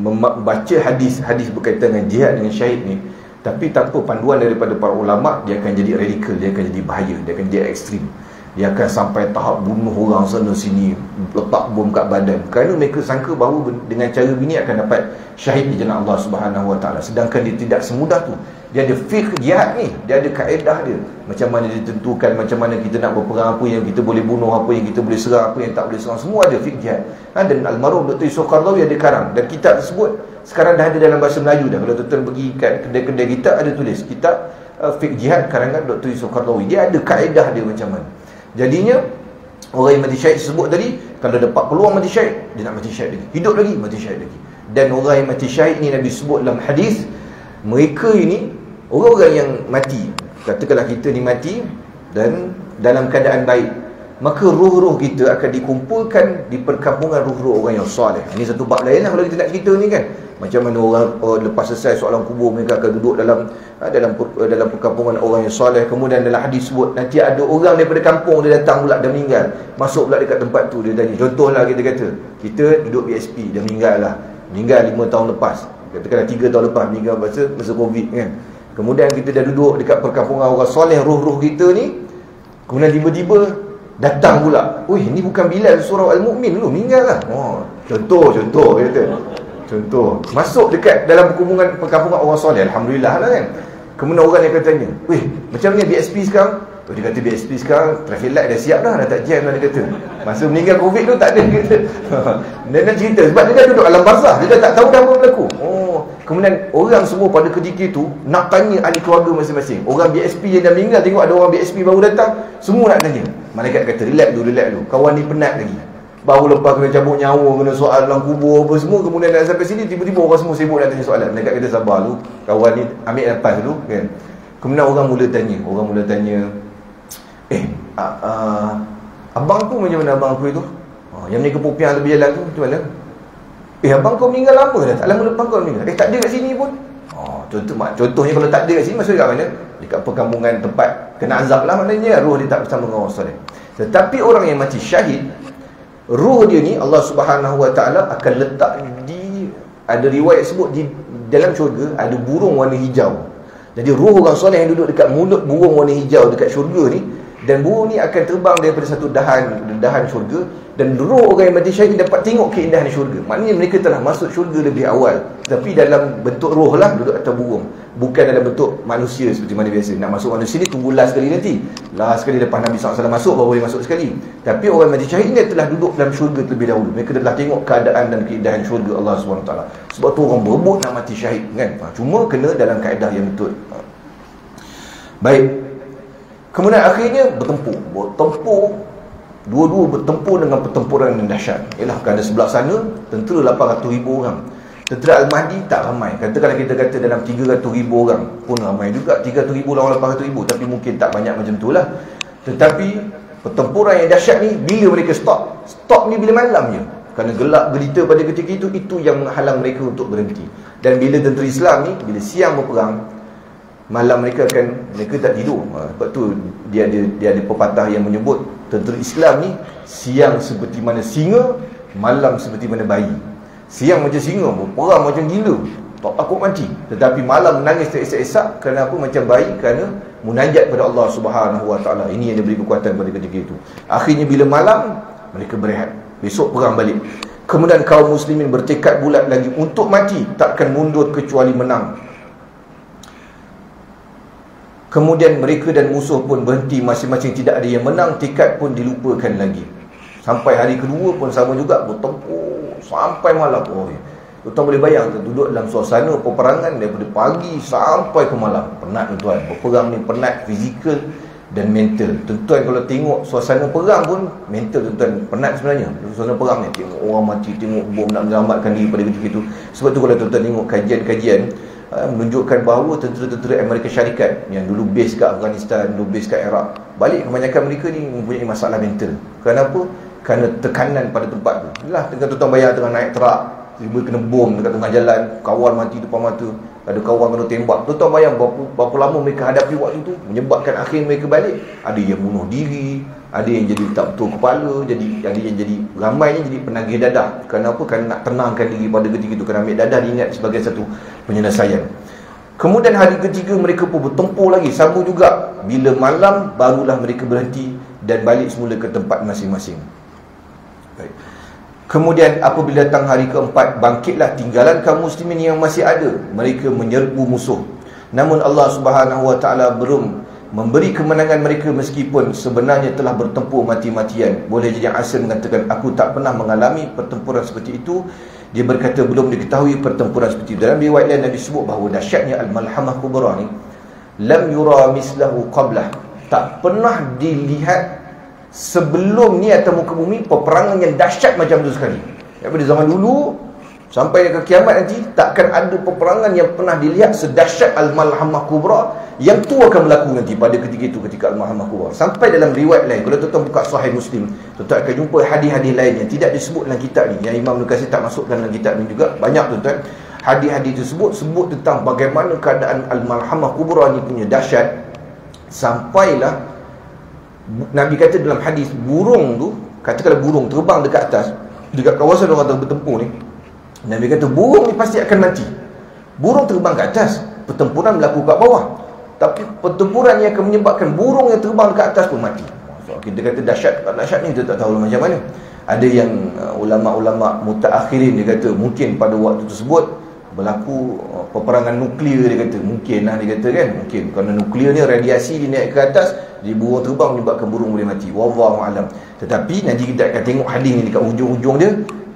membaca hadis berkaitan dengan jihad dengan syahid ni, tapi tanpa panduan daripada para ulama', dia akan jadi radikal, dia akan jadi bahaya, dia akan jadi ekstrim. Dia akan sampai tahap bunuh orang sana sini, letak bom kat badan, kerana mereka sangka bahawa dengan cara begini akan dapat syahid di jalan Allah Subhanahu Wa Taala. Sedangkan dia tidak semudah tu. Dia ada fiqh jihad ni, dia ada kaedah dia, macam mana ditentukan, macam mana kita nak berperang, apa yang kita boleh bunuh, apa yang kita boleh serang, apa yang tak boleh serang, semua ada fiqh jihad. Dan almarhum Dr. Yusof Qaradawi ada karang, dan kitab tersebut sekarang dah ada dalam bahasa Melayu dah. Kalau tuan-tuan pergi kat kedai-kedai kitab, ada tulis kitab fiqh jihad karangan Dr. Yusof Qaradawi. Dia ada kaedah dia macam mana. Jadinya orang yang mati syahid sebut tadi, kalau dapat peluang mati syahid, dia nak mati syahid lagi, hidup lagi, mati syahid lagi. Dan orang yang mati syahid ni Nabi sebut dalam hadis, mereka ini orang-orang yang mati, katakanlah kita ni mati dan dalam keadaan baik, maka roh-roh kita akan dikumpulkan di perkampungan roh-roh orang yang soleh. Ini satu bab lain lah kalau kita nak cerita ni kan. Macam mana orang lepas selesai soalan kubur, mereka akan duduk dalam perkampungan orang yang soleh. Kemudian dalam hadis sebut, nanti ada orang daripada kampung dia datang pula, dah meninggal, masuk pula dekat tempat tu. Dia tanya, contohlah kita kata, kita duduk BSP, dia meninggal 5 tahun lepas, katakanlah 3 tahun lepas, meninggal masa Covid kan. Kemudian kita dah duduk dekat perkampungan orang soleh, roh-roh kita ni, kemudian tiba-tiba datang pula, ni bukan Bilal surah Al-Mu'min dulu, meninggal lah. Contoh kata, contoh, masuk dekat dalam perkampungan orang soleh, alhamdulillah lah kan. Kemudian orang yang akan tanya, macam ni BSP sekarang? Dia kata BSP sekarang traffic light dah siap dah tak jam dah, dia kata. Masa meninggal Covid tu tak ada, dia kata. Dia nak cerita, sebab dia dah duduk alam barzah, dia dah tak tahu dah apa berlaku. Kemudian orang semua pada ketika itu nak tanya ahli keluarga masing-masing. Orang BSP yang dah meninggal, tengok ada orang BSP baru datang, semua nak tanya. Malaikat kata, relax dulu, kawan ni penat lagi, baru lepas kena cabut nyawa, kena soal dalam kubur apa semua, kemudian dah sampai sini, tiba-tiba orang semua sibuk nak tanya soalan. Mereka kata sabar dulu, kawan ni ambil nafas dulu kan. Kemudian orang mula tanya, abang aku macam mana abang aku itu? Yang ni kepopiang lebih jalan tu macam mana? Abang kau meninggal lama dah, tak lama lepas kau meninggal. Tak ada kat sini pun. Contohnya kalau tak ada kat sini, maksudnya kat mana? Dekat perkampungan tempat kena azab lah, maknanya roh dia tak bersama dengan orang soleh. Tetapi orang yang mati syahid, roh dia ni Allah Subhanahu Wa Taala akan letak di, ada riwayat sebut di dalam syurga ada burung warna hijau. Jadi roh orang soleh yang duduk dekat mulut burung warna hijau dekat syurga ni, dan burung ni akan terbang daripada satu dahan syurga, dan roh orang yang mati syahid dapat tengok keindahan syurga. Maknanya mereka telah masuk syurga lebih awal, tapi dalam bentuk roh lah, duduk atas burung, bukan dalam bentuk manusia seperti mana biasa. Nak masuk manusia ni tunggu last sekali nanti, last sekali lepas Nabi SAW masuk baru boleh masuk sekali. Tapi orang mati syahid ni telah duduk dalam syurga terlebih dahulu. Mereka telah tengok keadaan dan keindahan syurga Allah SWT. Sebab tu orang berebut nak mati syahid kan. Cuma kena dalam kaedah yang betul. Baik. Kemudian akhirnya bertempur. Dua-dua bertempur dengan pertempuran yang dahsyat. Ialah kerana sebelah sana tentera 800,000 orang. Tentera Al-Mahdi tak ramai. Katakanlah kita kata dalam 300,000 orang pun ramai juga. 300,000 lawan 800,000, tapi mungkin tak banyak macam tu lah. Tetapi pertempuran yang dahsyat ni, bila mereka stop ni bila malam je. Kerana gelap gelita pada ketika itu yang menghalang mereka untuk berhenti. Dan bila tentera Islam ni, bila siang berperang, malam mereka tak tidur. Sebab tu dia ada pepatah yang menyebut tentera Islam ni siang seperti mana singa, malam seperti mana bayi. Siang macam singa, berperang macam gila, tak takut mati. Tetapi malam menangis teresak-esak kerana apa? Macam bayi, kerana munajat pada Allah Subhanahu Wa Taala. Ini yang diberi kekuatan pada ketika itu. Akhirnya bila malam, mereka berehat. Besok perang balik. Kemudian kaum muslimin bertekad bulat lagi untuk mati, takkan mundur kecuali menang. Kemudian mereka dan musuh pun berhenti masing-masing, tidak ada yang menang, tekad pun dilupakan lagi. Sampai hari kedua pun sama juga, bertempur sampai malam. Tuan boleh bayang tu, duduk dalam suasana peperangan daripada pagi sampai ke malam. Penat tuan, berperang ni penat fizikal dan mental. Tuan kalau tengok suasana perang pun mental tuan penat sebenarnya. Suasana perang ni tengok orang mati, tengok bom nak menyelamatkan diri pada ketika itu. Sebab tu kalau tuan tengok kajian-kajian menunjukkan bahawa tentera-tentera Amerika Syarikat yang dulu base kat Afghanistan, dulu base kat Iraq, balik kebanyakan mereka ni mempunyai masalah mental. Kenapa? Kerana tekanan pada tempat tu. Itulah tuan bayang tengah naik terak, tiba kena bom dekat tengah jalan, kawan mati depan mata, ada kawan kena tembak. Tuan bayang berapa lama mereka hadapi waktu tu, menyebabkan akhir mereka balik. Ada yang bunuh diri, ada yang jadi tak betul kepala, ada yang jadi ramainya jadi penagih dadah. Kenapa? Kerana nak tenangkan diri pada ketika itu, kerana ambil dadah diingat sebagai satu penyelesaian. Kemudian hari ketiga mereka pun bertempur lagi, sama juga. Bila malam barulah mereka berhenti dan balik semula ke tempat masing-masing. Baik. Kemudian apabila datang hari keempat, bangkitlah tinggalan kaum muslimin yang masih ada. Mereka menyerbu musuh. Namun Allah Subhanahu Wa Taala belum memberi kemenangan mereka, meskipun sebenarnya telah bertempur mati-matian. Boleh jadi Asir mengatakan, aku tak pernah mengalami pertempuran seperti itu. Dia berkata belum diketahui pertempuran seperti itu. Dalam riwayat lain Nabi sebut bahawa dahsyatnya Al-Malhamah Kubra ni, lam yura mislahu qablah, tak pernah dilihat sebelum ni atas muka bumi peperangan yang dahsyat macam tu sekali. Daripada zaman dulu sampai ke kiamat nanti, takkan ada peperangan yang pernah dilihat sedahsyat Al-Malhamah Kubra. Yang tu akan berlaku nanti pada ketika itu, ketika Al-Malhamah Kubra. Sampai dalam riwayat lain, kalau tuan-tuan buka Sahih Muslim, tuan-tuan akan jumpa hadis-hadis lain yang tidak disebut dalam kitab ni, yang Imam Nukasi tak masukkan dalam kitab ni juga. Banyak tuan-tuan hadis-hadis tersebut sebut tentang bagaimana keadaan Al-Malhamah Kubra ni punya dahsyat. Sampailah Nabi kata dalam hadis, burung tu, katakanlah burung terbang dekat atas, dekat kawasan orang bertempur ni, Nabi kata burung ni pasti akan mati. Burung terbang ke atas, pertempuran berlaku kat bawah, tapi pertempuran yang akan menyebabkan burung yang terbang dekat atas pun mati. So, kita kata dahsyat ni kita tak tahu macam mana. Ada yang ulama-ulama mutaakhirin dia kata mungkin pada waktu tersebut berlaku peperangan nuklear, dia kata mungkin lah, dia kata kan, mungkin kerana nuklear ni radiasi dia naik ke atas, jadi burung terbang menyebabkan burung boleh mati. Wallahu a'lam. Tetapi nanti kita akan tengok hadis ni dekat hujung-hujung dia,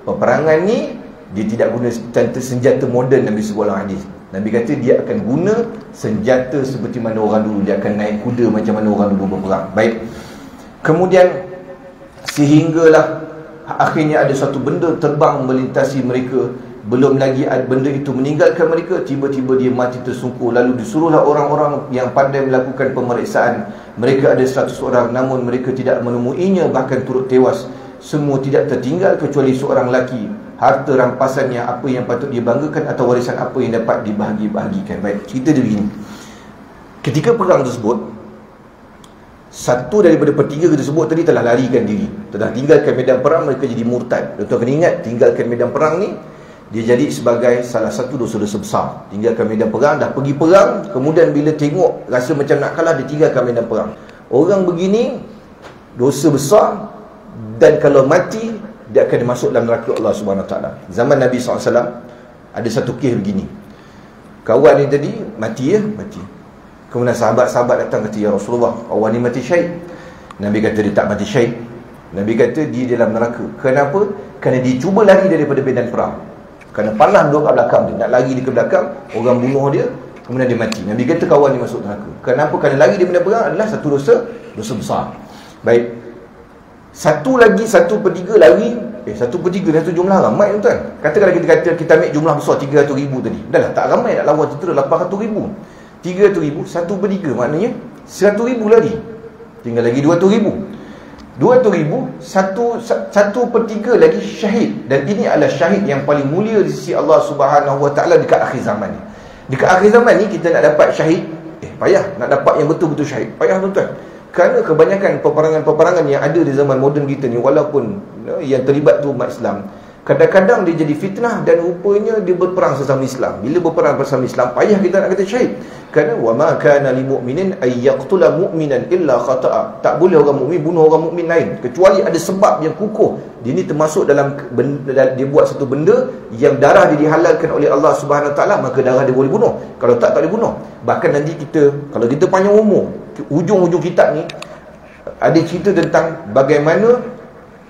peperangan ni dia tidak guna senjata moden. Nabi sebut dalam hadis, Nabi kata dia akan guna senjata seperti mana orang dulu, dia akan naik kuda macam mana orang dulu berperang. Baik. Kemudian sehinggalah akhirnya ada satu benda terbang melintasi mereka belum lagi benda itu meninggalkan mereka, tiba-tiba dia mati tersungkur. Lalu disuruhlah orang-orang yang pandai melakukan pemeriksaan. Mereka ada 100 orang, namun mereka tidak menemuinya, bahkan turut tewas. Semua tidak tertinggal kecuali seorang lelaki. Harta rampasannya, apa yang patut dibanggakan, atau warisan apa yang dapat dibahagi-bahagikan. Baik, cerita dia begini. Ketika perang tersebut, satu daripada pertiga tersebut tadi telah larikan diri, telah tinggalkan medan perang. Mereka jadi murtad. Tuan-tuan kena ingat, tinggalkan medan perang ni, dia jadi sebagai salah satu dosa-dosa besar. Tinggalkan medan perang, dah pergi perang, kemudian bila tengok rasa macam nak kalah, dia tinggalkan medan perang. Orang begini dosa besar, dan kalau mati dia akan masuk dalam neraka Allah Subhanahu Wa Taala. Zaman Nabi SAW ada satu kes begini. Kawan ni tadi mati, mati. Kemudian sahabat-sahabat datang kata, ya Rasulullah, kawan ni mati syahid. Nabi kata dia tak mati syahid. Nabi kata dia dalam neraka. Kenapa? Kerana dia cuba lari daripada medan perang. Kerana panah duduk kat belakang dia, nak lari dia ke belakang, orang bunuh dia, kemudian dia mati. Nabi kata kawan dia masuk neraka. Kenapa? Kerana lari dia medan perang adalah satu dosa besar. Baik, satu lagi 1/3 lari. 1/3 dah tu jumlah ramai, tuan. Katakanlah kita ambil jumlah besar 300,000 tadi. Dah lah, tak ramai nak lawan tentera 800,000. 300,000, 1/3 maknanya 100,000 lagi. Tinggal lagi 200,000. 200,000, 1/3 lagi syahid. Dan ini adalah syahid yang paling mulia di sisi Allah Subhanahu Wa Taala dekat akhir zaman ni. Dekat akhir zaman ni kita nak dapat syahid, payah. Nak dapat yang betul-betul syahid, payah, tuan-tuan. Kerana kebanyakan peperangan-peperangan yang ada di zaman moden kita ni, walaupun yang terlibat tu umat Islam, kadang-kadang dia jadi fitnah, dan rupanya dia berperang sesama Islam. Bila berperang bersama Islam, payah kita nak kata syahid. Kerana wa ma kana lil mu'minin ay yaqtula mu'minan illa khata'a. Tak boleh orang mukmin bunuh orang mukmin lain kecuali ada sebab yang kukuh. Dia ni termasuk dalam benda, dia buat satu benda yang darah dia dihalalkan oleh Allah Subhanahu Wa Taala, maka darah dia boleh bunuh. Kalau tak boleh bunuh. Bahkan nanti kita, kalau kita panjang umur, ujung-ujung kitab ni ada cerita tentang bagaimana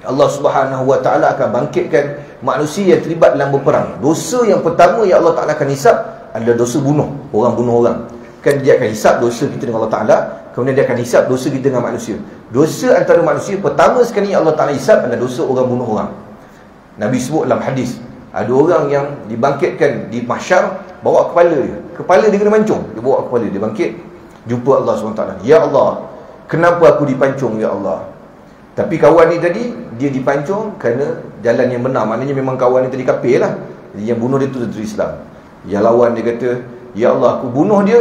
Allah Subhanahu Wa Taala akan bangkitkan manusia yang terlibat dalam berperang. Dosa yang pertama yang Allah Taala akan hisap adalah dosa bunuh orang. Kan dia akan hisap dosa kita dengan Allah Taala, kemudian dia akan hisap dosa kita dengan manusia. Dosa antara manusia pertama sekali yang Allah Taala hisap adalah dosa orang bunuh orang. Nabi sebut dalam hadis, ada orang yang dibangkitkan di mahsyar, bawa kepala dia kena mancung. Dia bawa kepala dia bangkit, jumpa Allah SWT. Ya Allah, kenapa aku dipancung, ya Allah? Tapi kawan ni tadi, dia dipancung kerana jalan yang benar. Maknanya memang kawan ni tadi kafir lah. Jadi yang bunuh dia tu tentera Islam. Yang lawan dia kata, ya Allah, aku bunuh dia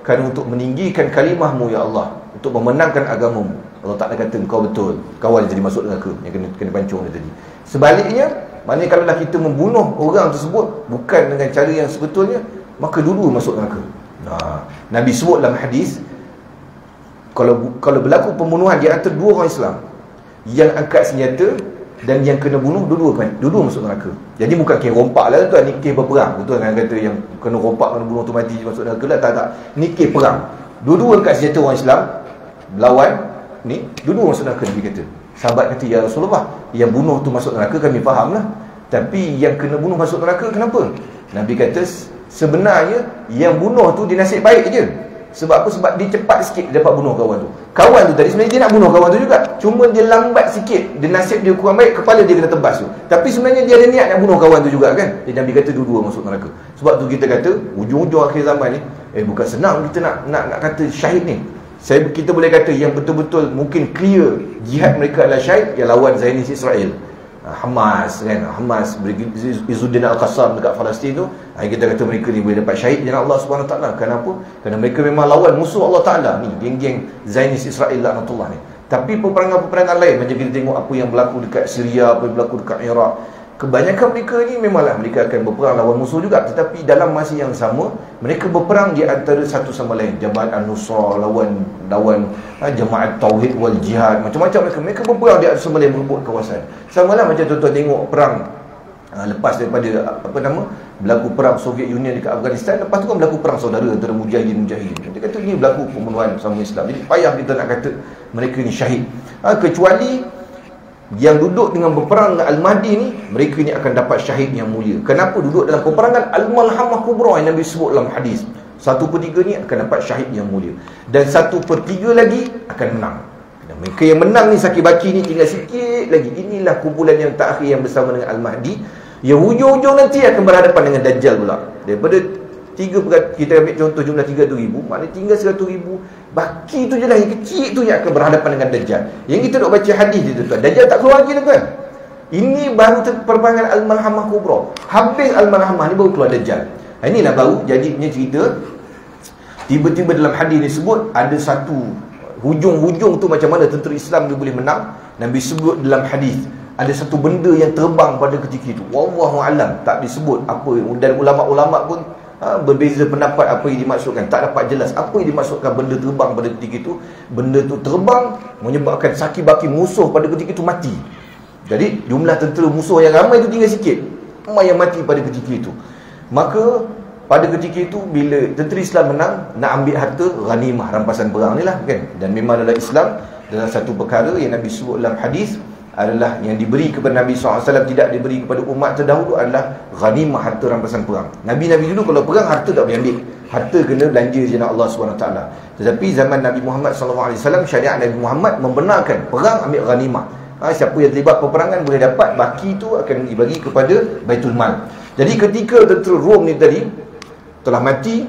kerana untuk meninggikan kalimahmu, ya Allah, untuk memenangkan agamamu. Allah Ta'ala kata, kau betul. Kawan dia tadi masuk neraka, yang kena pancung dia tadi. Sebaliknya, maknanya kalaulah kita membunuh orang tersebut bukan dengan cara yang sebetulnya, maka dulu masuk neraka. Nabi sebut dalam hadis, kalau berlaku pembunuhan di antara dua orang Islam, yang angkat senjata dan yang kena bunuh, dua-dua masuk neraka. Jadi bukan kes rompak lah tuan, ni kes berperang. Betul kan kata yang kena rompak, kena bunuh tu mati masuk neraka lah, tak. Ni kes perang. Dua-dua angkat senjata orang Islam lawan ni, dua-dua masuk neraka. Nabi kata, sahabat kata, ya Rasulullah, yang bunuh tu masuk neraka kami faham lah, tapi yang kena bunuh masuk neraka kenapa? Nabi kata, sebenarnya yang bunuh tu dia nasib baik je. Sebab apa? Sebab dia cepat sikit dia dapat bunuh kawan tu. Kawan tu tadi sebenarnya dia nak bunuh kawan tu juga, cuma dia lambat sikit, dia nasib dia kurang baik, kepala dia kena tebas tu. Tapi sebenarnya dia ada niat nak bunuh kawan tu juga kan. Jadi Nabi kata dua-dua masuk neraka. Sebab tu kita kata ujung-ujung akhir zaman ni, bukan senang kita nak kata syahid ni. Kita boleh kata yang betul-betul mungkin clear jihad mereka adalah syahid, yang lawan Zionis Israel, Hamas kan. Hamas, Izzuddin Al-Qassam dekat Palestin tu, kita kata mereka ni boleh dapat syahid dengan Allah Subhanahu Wa Taala. Kenapa? Kerana mereka memang lawan musuh Allah Taala ni, geng-geng Zionis Israel laknatullah ni. Tapi peperangan-peperangan lain, macam kita tengok apa yang berlaku dekat Syria, apa yang berlaku dekat Iraq, kebanyakan mereka ni memanglah mereka akan berperang lawan musuh juga, tetapi dalam masa yang sama mereka berperang di antara satu sama lain. Jamaat An-Nusra lawan Jamaat Tauhid wal Jihad, macam-macam mereka berperang di antara sama lain, merebut kawasan. Samalah macam tuan-tuan tengok perang lepas daripada berlaku perang Soviet Union dekat Afghanistan, lepas tu kan berlaku perang saudara antara mujahidin. Dia kata ni berlaku pembunuhan sama Islam. Jadi payah kita nak kata mereka ni syahid. Kecuali yang duduk dengan berperang dengan Al-Mahdi ni, mereka ni akan dapat syahid yang mulia. Kenapa? Duduk dalam peperangan Al-Malhamah Kubra yang Nabi sebut dalam hadis. 1/3 ni akan dapat syahid yang mulia, dan 1/3 lagi akan menang. Mereka yang menang ni, sakit baki ni, tinggal sikit lagi. Inilah kumpulan yang terakhir yang bersama dengan Al-Mahdi. Yang hujung-hujung nanti akan berhadapan dengan Dajjal pula. Daripada kita ambil contoh jumlah 300,000, maknanya tinggal 100,000. Baki tu je lah yang kecil tu yang akan berhadapan dengan Dajjal. Yang kita nak baca hadis dia tuan, Dajjal tak keluar lagi tuan. Ini baru perpanjangan Al-Malhamah Kubra. Habis Al-Malhamah ni baru keluar Dajjal. Inilah baru jadinya cerita. Tiba-tiba dalam hadis ni sebut ada satu hujung-hujung tu macam mana tentera Islam dia boleh menang. Nabi sebut dalam hadis ada satu benda yang terbang pada ketika itu. Wallahu alam, tak disebut apa, dan ulama-ulama pun berbeza pendapat apa yang dimaksudkan. Tak dapat jelas apa yang dimaksudkan benda terbang pada ketika itu. Benda tu terbang menyebabkan saki baki musuh pada ketika itu mati. Jadi jumlah tentera musuh yang ramai itu tinggal sikit, ramai yang mati pada ketika itu. Maka pada ketika itu bila tentera Islam menang, nak ambil harta ghanimah, rampasan perang ni lah kan. Dan memang dalam Islam, dalam satu perkara yang Nabi sebut dalam hadis adalah yang diberi kepada Nabi SAW tidak diberi kepada umat terdahulu adalah ghanimah, harta rampasan perang. Nabi-Nabi dulu kalau perang harta tak boleh ambil, harta kena belanja je nak Allah SWT. Tetapi zaman Nabi Muhammad SAW, syariat Nabi Muhammad membenarkan perang ambil ghanimah. Siapa yang terlibat peperangan boleh dapat, baki tu akan dibagi kepada Baitul Mal. Jadi ketika tentera Rom ni tadi telah mati,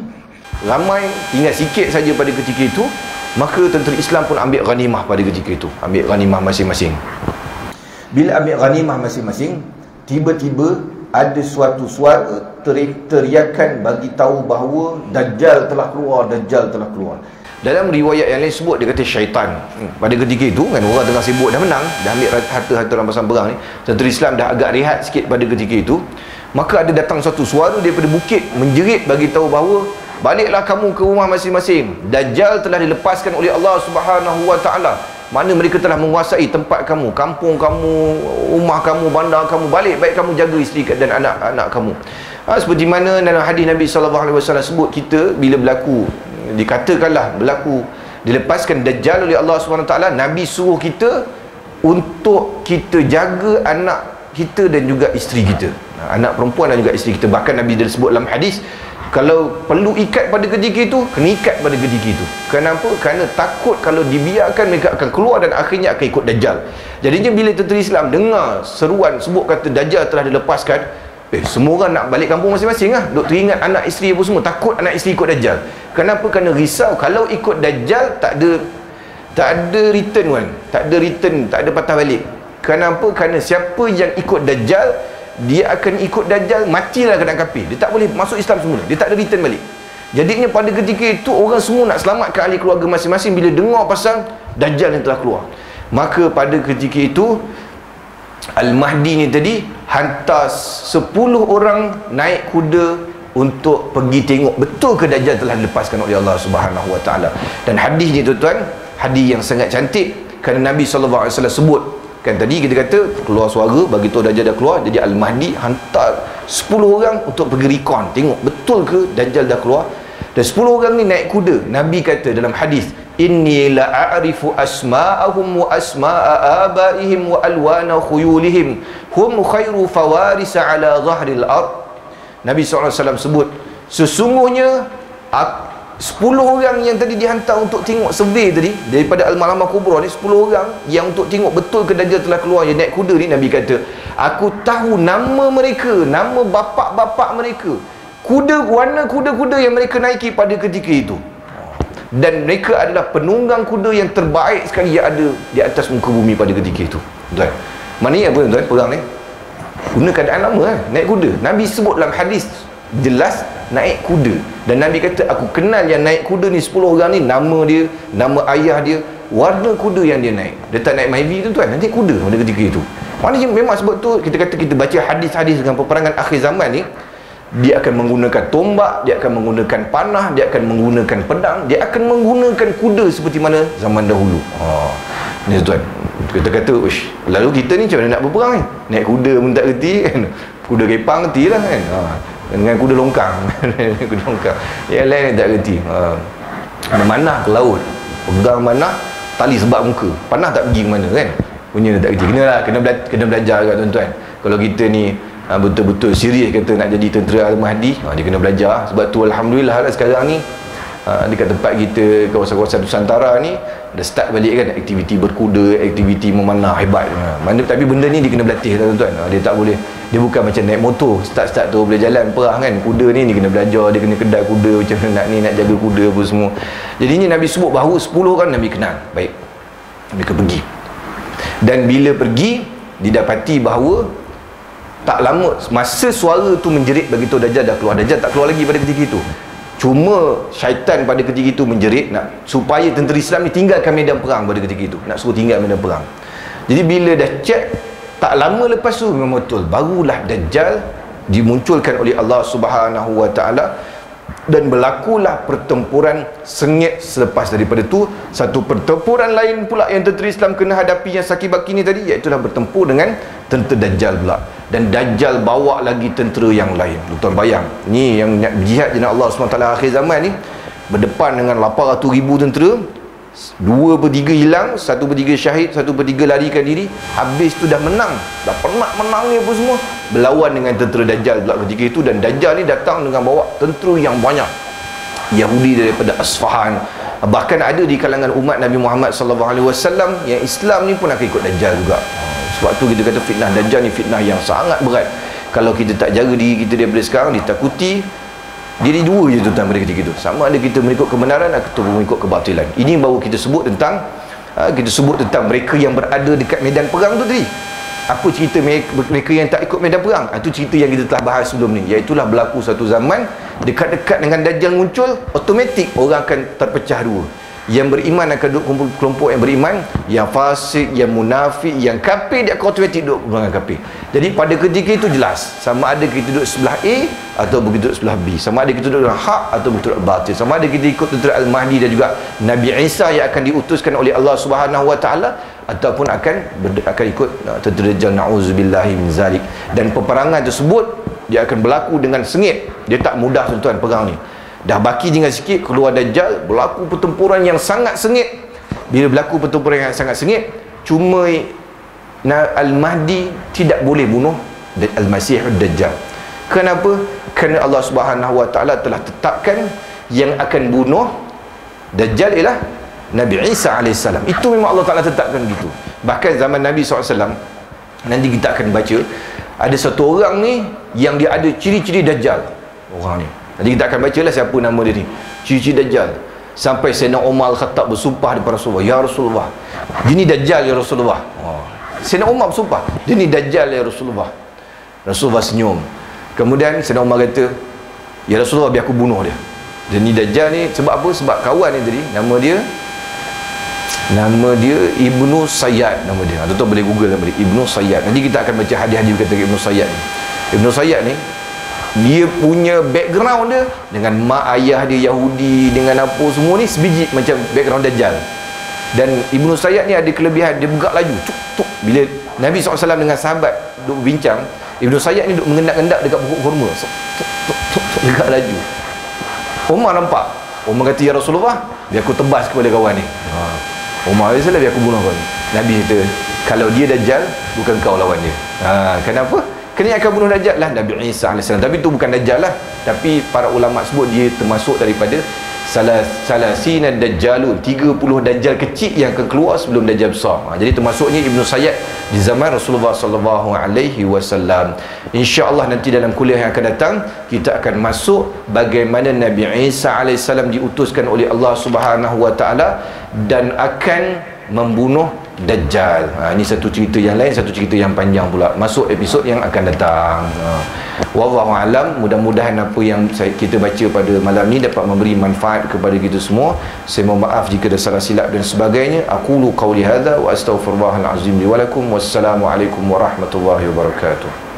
ramai tinggal sikit saja pada ketika itu, maka tentera Islam pun ambil ghanimah pada ketika itu, ambil ghanimah masing-masing. Bila ambil ghanimah masing-masing, tiba-tiba ada suatu suara teriakan bagi tahu bahawa Dajjal telah keluar, Dajjal telah keluar. Dalam riwayat yang lain sebut, dia kata syaitan. Pada ketika itu kan orang tengah sibuk, dah menang, dah ambil harta-harta rampasan perang ni, tentera Islam dah agak rehat sikit pada ketika itu. Maka ada datang satu suara daripada bukit menjerit bagi tahu bahawa baliklah kamu ke rumah masing-masing, Dajjal telah dilepaskan oleh Allah Subhanahu Wa Taala. Mana mereka telah menguasai tempat kamu, kampung kamu, rumah kamu, bandar kamu. Balik, baik kamu jaga isteri dan anak-anak kamu. Seperti mana dalam hadis Nabi SAW sebut, kita bila berlaku, dikatakanlah berlaku dilepaskan Dajjal oleh Allah SWT, Nabi suruh kita untuk kita jaga anak kita dan juga isteri kita, anak perempuan dan juga isteri kita. Bahkan Nabi dia sebut dalam hadis, kalau perlu ikat pada ketika itu, kena ikat pada ketika itu. Kenapa? Kerana takut kalau dibiarkan mereka akan keluar dan akhirnya akan ikut Dajjal. Jadinya bila tentera Islam dengar seruan sebut kata Dajjal telah dilepaskan, semua orang nak balik kampung masing-masing lah. Duk teringat anak isteri apa semua, takut anak isteri ikut Dajjal. Kenapa? Kerana risau kalau ikut Dajjal tak ada return kan, tak ada return, tak ada patah balik. Kenapa? Kerana siapa yang ikut Dajjal, dia akan ikut Dajjal, matilah keadaan kafir. Dia tak boleh masuk Islam semula, dia tak ada return balik. Jadinya pada ketika itu orang semua nak selamatkan ahli keluarga masing-masing bila dengar pasal Dajjal yang telah keluar. Maka pada ketika itu Al-Mahdi ni tadi hantar 10 orang naik kuda untuk pergi tengok betul ke Dajjal telah dilepaskan oleh Allah Subhanahu Wa Taala. Dan hadis ni tuan-tuan, hadis yang sangat cantik, kerana Nabi SAW sebut kan, tadi kita kata keluar suara bagi tahu Dajjal dah keluar. Jadi Al-Mahdi hantar 10 orang untuk pergi recon, tengok betul ke Dajjal dah keluar. Dan 10 orang ni naik kuda. Nabi kata dalam hadis, inni la a'rifu asma'ahum wa asma'a abaihim wa alwana khuyulihim hum khairu fawaris ala zahril ard. Nabi SAW sebut, sesungguhnya 10 orang yang tadi dihantar untuk tengok survey tadi daripada Al-Malhamah Kubra ni, 10 orang yang untuk tengok betul ke Dajjal telah keluar yang naik kuda ni, Nabi kata, aku tahu nama mereka, nama bapa-bapa mereka, warna kuda-kuda yang mereka naiki pada ketika itu, dan mereka adalah penunggang kuda yang terbaik sekali yang ada di atas muka bumi pada ketika itu. Tuan, maknanya apa tuan, perang ni guna keadaan lama kan, naik kuda. Nabi sebut dalam hadis jelas naik kuda, dan Nabi kata aku kenal yang naik kuda ni 10 orang ni, nama dia, nama ayah dia, warna kuda yang dia naik. Dia tak naik Myvi tu tuan, nanti kuda pada ketika itu. Maknanya memang sebab tu kita kata kita baca hadis-hadis dengan peperangan akhir zaman ni, dia akan menggunakan tombak, dia akan menggunakan panah, dia akan menggunakan pedang, dia akan menggunakan kuda seperti mana zaman dahulu. Ni tuan, kita kata lalu kita ni macam mana nak berperang ni, naik kuda pun tak reti kan, kuda kepang reti lah kan, dengan kuda longkang kuda longkang yang lain tak reti. Memanah ke laut, pegang manah, tali sebab muka, panah tak pergi ke mana kan, punya tak reti. Kena belajar kat tuan-tuan. Kalau kita ni betul-betul serius kata nak jadi tentera Al-Mahdi, dia kena belajar. Sebab tu alhamdulillah lah sekarang ni dekat tempat kita, kawasan-kawasan Nusantara ni dah start balik kan aktiviti berkuda, aktiviti memanah hebat. Tapi benda ni dia kena berlatih tuan-tuan. Dia tak boleh, dia bukan macam naik motor start tu boleh jalan perah kan. Kuda ni dia kena belajar, dia kena kedai kuda macam mana nak jaga kuda apa semua. Jadinya Nabi sebut bahawa 10 orang Nabi kenal baik, mereka pergi, dan bila pergi didapati bahawa tak lama masa suara tu menjerit bagi tahu Dajjal dah keluar. Dajjal tak keluar lagi pada ketika itu. Cuma syaitan pada ketika itu menjerit nak supaya tentera Islam ni tinggalkan medan perang pada ketika itu, nak suruh tinggal medan perang. Jadi bila dah check, tak lama lepas tu memang betul, barulah Dajjal dimunculkan oleh Allah Subhanahu Wa Taala, dan berlakulah pertempuran sengit selepas daripada tu. Satu pertempuran lain pula yang tentera Islam kena hadapi yang sakit-baki ni tadi, iaitu bertempur dengan tentera Dajjal pula. Dan Dajjal bawa lagi tentera yang lain. Tuan bayang, ni yang jihad jenazah Allah SWT akhir zaman ni, berdepan dengan 800,000 tentera, 2/3 hilang, 1/3 syahid, 1/3 larikan diri. Habis tu dah menang, dah pernah menang ni apa semua, berlawan dengan tentera Dajjal pula ketika itu. Dan Dajjal ni datang dengan bawa tentera yang banyak, Yahudi daripada Asfahan. Bahkan ada di kalangan umat Nabi Muhammad SAW yang Islam ni pun akan ikut Dajjal juga. Sebab tu kita kata fitnah Dajjal ni fitnah yang sangat berat. Kalau kita tak jaga diri kita daripada sekarang, ditakuti, jadi dua je tuan pada ketika itu. Sama ada kita mengikut kebenaran atau mengikut kebatilan. Ini baru kita sebut tentang mereka yang berada dekat medan perang tu tadi. Apa cerita mereka yang tak ikut medan perang? Itu cerita yang kita telah bahas sebelum ni. Iaitulah berlaku satu zaman dekat-dekat dengan Dajjal muncul, automatik orang akan terpecah dua. Yang beriman akan duduk kumpul kelompok yang beriman, yang fasik, yang munafik, yang kafir, dia akan automatik duduk golongan kafir. Jadi pada ketika itu jelas, sama ada kita duduk sebelah A atau begitu sebelah B, sama ada kita duduk dalam hak atau begitu batil, sama ada kita ikut tentera Al-Mahdi dan juga Nabi Isa yang akan diutuskan oleh Allah Subhanahu Wa Taala, ataupun akan ikut tentera Dajjal, na'udzubillahi min zalik. Dan peperangan tersebut dia akan berlaku dengan sengit. Dia tak mudah tuan-tuan perang ni. Dah baki tinggal sikit keluar Dajjal, berlaku pertempuran yang sangat sengit. Bila berlaku pertempuran yang sangat sengit, cuma Al-Mahdi tidak boleh bunuh Al-Masih Dajjal. Kenapa? Kerana Allah Subhanahu Wa Taala telah tetapkan yang akan bunuh Dajjal ialah Nabi Isa AS. Itu memang Allah Ta'ala tetapkan begitu. Bahkan zaman Nabi SAW, nanti kita akan baca, ada satu orang ni yang dia ada ciri-ciri Dajjal. Orang ni nanti kita akan baca lah siapa nama dia ni, ciri-ciri Dajjal. Sampai Sayyidina Umar Al-Khattab bersumpah kepada Rasulullah, ya Rasulullah, dia ni Dajjal ya Rasulullah. Sayyidina Umar bersumpah, dia ni Dajjal ya Rasulullah. Rasulullah senyum. Kemudian Sayyidina Umar kata, ya Rasulullah, biar aku bunuh dia. Dia ni Dajjal ni sebab apa? Sebab kawan ni tadi, nama dia Ibnu Sayyad, nama dia. Tuan-tuan boleh google nama dia, Ibnu Sayyad. Nanti kita akan baca hadis-hadis berkata Ibnu Sayyad ni. Ibnu Sayyad ni, dia punya background dia dengan mak ayah dia Yahudi, dengan apa semua ni sebiji macam background Dajjal. Dan Ibnu Sayyad ni ada kelebihan, dia bergerak laju. Cuk. Bila Nabi SAW dengan sahabat duduk berbincang, Ibnu Sayyad ni duduk mengendak-endak dekat pokok kurma. Bergerak laju. Umar nampak. Umar kata, ya Rasulullah, biar aku tebas kepada kawan ni. Umar kata, biar aku bunuh kawan ni. Nabi kata, kalau dia Dajjal, bukan kau lawan dia. Kenapa? Kerana akan bunuh Dajjal lah Nabi Isa AS. Tapi itu bukan Dajjal lah. Tapi para ulama sebut dia termasuk daripada salasina Dajjalun, 30 Dajjal kecil yang akan keluar sebelum Dajjal besar. Jadi termasuknya Ibnu Sayyad di zaman Rasulullah SAW. InsyaAllah nanti dalam kuliah yang akan datang, kita akan masuk bagaimana Nabi Isa AS diutuskan oleh Allah Subhanahu Wa Taala dan akan membunuh Dajjal. Ini satu cerita yang lain, satu cerita yang panjang pula. Masuk episod yang akan datang. Wallahu alam, mudah-mudahan apa yang kita baca pada malam ni dapat memberi manfaat kepada kita semua. Saya mohon maaf jika ada salah silap dan sebagainya. Aqulu qawli hadza wa astaghfirullahal azim li wa lakum. Wassalamualaikum warahmatullahi wabarakatuh.